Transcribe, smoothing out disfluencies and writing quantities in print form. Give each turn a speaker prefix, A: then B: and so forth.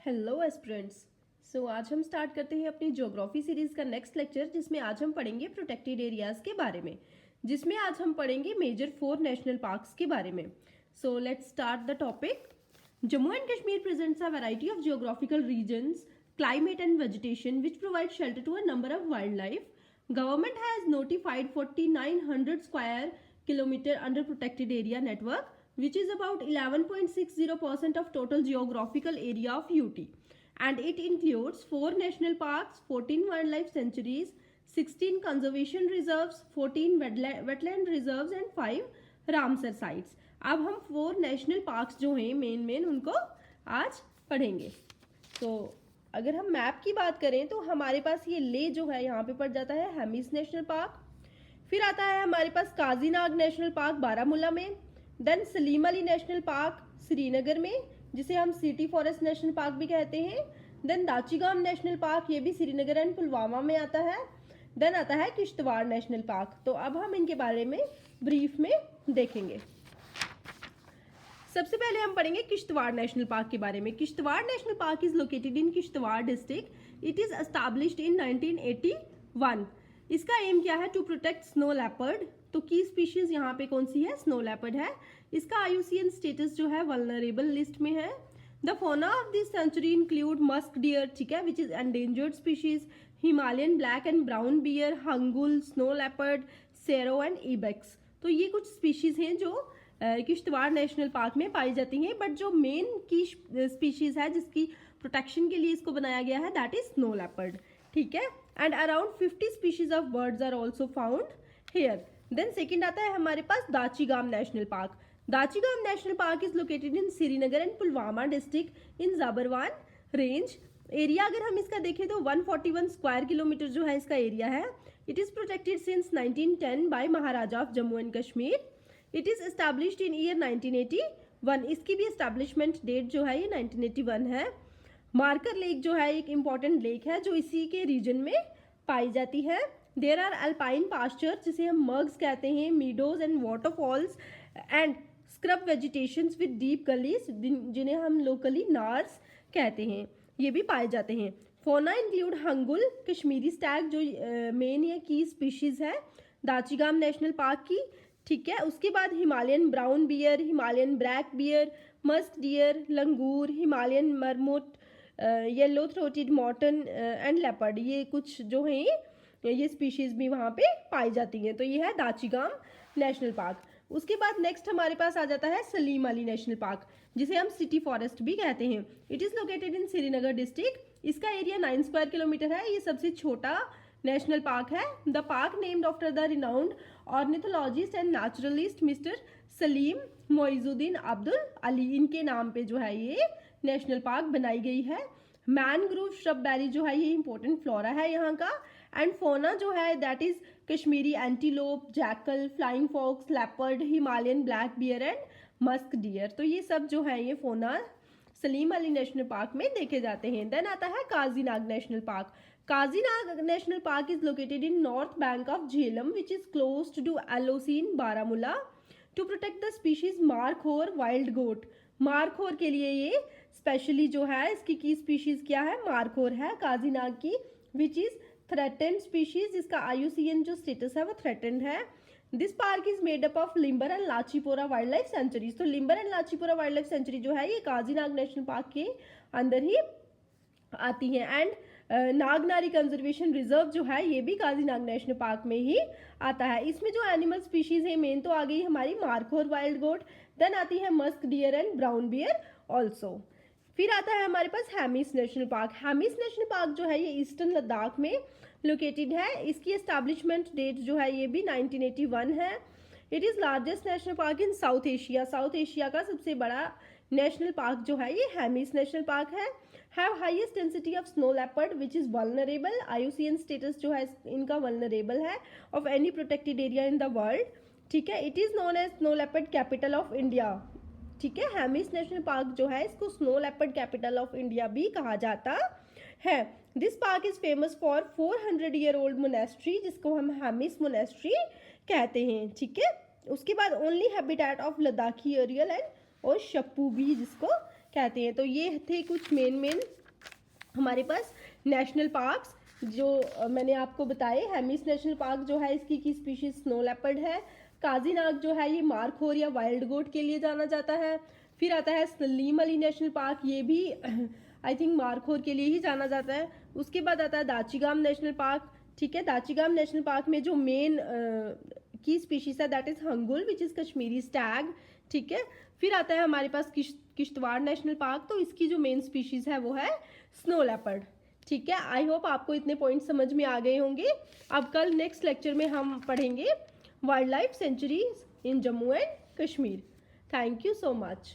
A: Hello aspirants. आज हम start करते हैं अपनी ज्योग्राफी सीरीज का नेक्स्ट लेक्चर, जिसमें आज हम पढ़ेंगे प्रोटेक्टेड एरियाज के बारे में, जिसमें आज हम पढ़ेंगे मेजर 4 नेशनल पार्क्स के बारे में। So let's start the topic. Jammu and Kashmir presents a variety of geographical regions, climate and vegetation which provide shelter to a number of wildlife. Government has notified 4900 square kilometer under protected area network, which is about 11.60% of total geographical area of UT, and it includes 4 national parks, 14 wildlife sanctuaries, 16 conservation reserves, 14 wetland reserves and 5 Ramsar sites. अब हम 4 national parks जो हैं main उनको आज पढ़ेंगे। तो अगर हम मैप की बात करें तो हमारे पास ये ले जो है यहाँ पे पड़ जाता है हेमिस नेशनल पार्क। फिर आता है हमारे पास काजीनाग नेशनल पार्क बारामूला में, then Salim Ali national park Srinagar में, जिसे हम सिटी फॉरेस्ट नेशनल पार्क भी कहते हैं। देन दाचीगाम नेशनल पार्क, ये भी श्रीनगर एंड पुलवामा में आता है। देन आता है किश्तवाड़ नेशनल पार्क। तो अब हम इनके बारे में ब्रीफ में देखेंगे। सबसे पहले हम पढ़ेंगे किश्तवाड़ नेशनल पार्क के बारे में। Kishtwar national park is located in Kishtwar district. It is established in 1981। इसका एम क्या है? To protect snow leopard. तो की स्पीशीज यहाँ पे कौन सी है? स्नो लेपर्ड है। इसका IUCN स्टेटस जो है वल्नरेबल लिस्ट में है। The fauna of this sanctuary include musk deer, ठीक है, which is endangered species, Himalayan black and brown bear, hangul, snow leopard, serow and ibex. तो ये कुछ स्पीशीज हैं जो किश्तवाड़ नेशनल पार्क में पाई जाती हैं, बट जो मेन की स्पीशीज है जिसकी प्रोटेक्शन के लिए इसको बनाया गया है, दैट इज स्नो लेपर्ड, ठीक है। And around 50 species of birds are also found here. Then second आता है हमारे पास Dachigam national park. Dachigam national park is located in Srinagar and Pulwama district in Zabarwan range. Area अगर हम इसका देखें तो 141 स्क्वायर किलोमीटर जो है इसका एरिया है। It is protected since 1910 by Maharaja of Jammu and Kashmir. It is established in year 1981। इसकी भी एस्टैब्लिशमेंट डेट जो है ये 1981 है। मार्कर लेक जो है एक इम्पॉर्टेंट लेक है जो इसी के रीजन में पाई जाती है। देयर आर अल्पाइन पास्चर, जिसे हम मर्ग्स कहते हैं, meadows and waterfalls and scrub vegetations with deep gullies, जिन्हें हम लोकली नार्स कहते हैं, ये भी पाए जाते हैं। फोना इंक्लूड हंगुल, कश्मीरी स्टैग जो मेन ये की स्पीशीज है दाचीगाम नेशनल पार्क की, ठीक है। उसके बाद Himalayan brown bear, Himalayan black bear, musk deer, langur, Himalayan marmot, yellow throated marten and leopard, ये कुछ जो हैं ये स्पीशीज भी वहाँ पे पाई जाती हैं। तो ये है दाचीगाम नेशनल पार्क। उसके बाद नेक्स्ट हमारे पास आ जाता है सलीम अली नेशनल पार्क, जिसे हम सिटी फॉरेस्ट भी कहते हैं। It is located in Srinagar district. इसका एरिया 9 स्क्वायर किलोमीटर है। ये सबसे छोटा नेशनल पार्क है। The park named after the renowned ornithologist and naturalist mister Salim Moizuddin Abdul Ali, इनके नाम पे जो है ये नेशनल पार्क बनाई गई है। मैनग्रोव श्रबबेरी जो है ये इंपॉर्टेंट फ्लोरा है यहाँ का। एंड फोना जो है that is Kashmiri antelope, jackal, flying fox, leopard, Himalayan black bear and musk deer. तो ये सब जो है ये फोना सलीम अली नेशनल पार्क में देखे जाते हैं। देन आता है Kazinag national park. Kazinag national park is located in north bank of Jhelum, which is close to LOC in Baramulla, to protect the species markhor wild goat. Markhor के लिए ये स्पेशली जो है इसकी की स्पीशीज क्या है? मार्खोर है काजीनाग की, विच इज थ्रेटेंड स्पीशीज। इसका IUCN जो स्टेटस है वो थ्रेटेंड है। This park is made up of Limber and Lachipora wildlife sanctuaries. तो Limber and Lachipora wildlife sanctuary जो है ये काजीनाग नेशनल पार्क के अंदर ही आती है। एंड नागनारी कंजर्वेशन रिजर्व जो है ये भी काजीनाग नेशनल पार्क में ही आता है। इसमें जो एनिमल स्पीशीज है मेन तो आ गई हमारी मार्खोर वाइल्ड गोट, देन आती है musk deer and brown bear also. फिर आता है हमारे पास Hemis national park. Hemis national park जो है ये ईस्टर्न लद्दाख में लोकेटेड है। इसकी एस्टैब्लिशमेंट डेट जो है ये भी 1981 है। It is largest national park in south Asia. South Asia का सबसे बड़ा नेशनल पार्क जो है ये हेमिस नेशनल पार्क है। Have highest density of snow leopard which is vulnerable. IUCN status जो है इनका वल्नरेबल है of any protected area in the world, ठीक है। It is known as snow leopard capital of India, ठीक है। हेमिस नेशनल पार्क जो है इसको snow leopard capital of India भी कहा जाता है। This park is famous for 400 year old monastery, जिसको हम हेमिस मोनेस्ट्री कहते हैं, ठीक है। उसके बाद only habitat of Ladakhi urial and और शप्पू भी जिसको कहते हैं। तो ये थे कुछ मेन हमारे पास नेशनल पार्क्स जो मैंने आपको बताए। हेमिस नेशनल पार्क जो है इसकी की स्पीशीज स्नो लेपर्ड है। काजीनाग जो है ये मार्खोर या वाइल्ड गोट के लिए जाना जाता है। फिर आता है सलीम अली नेशनल पार्क, ये भी आई थिंक मार्खोर के लिए ही जाना जाता है। उसके बाद आता है दाचीगाम नेशनल पार्क, ठीक है। दाचीगाम नेशनल पार्क में जो मेन की स्पीशीज है that is hangul which is Kashmiri Stag, ठीक है। फिर आता है हमारे पास किश्तवाड़ नेशनल पार्क, तो इसकी जो मेन स्पीशीज है वो है स्नो लेपर्ड, ठीक है। आई होप आपको इतने पॉइंट समझ में आ गए होंगे। अब कल नेक्स्ट लेक्चर में हम पढ़ेंगे wild life sanctuaries in Jammu and Kashmir. Thank you so much.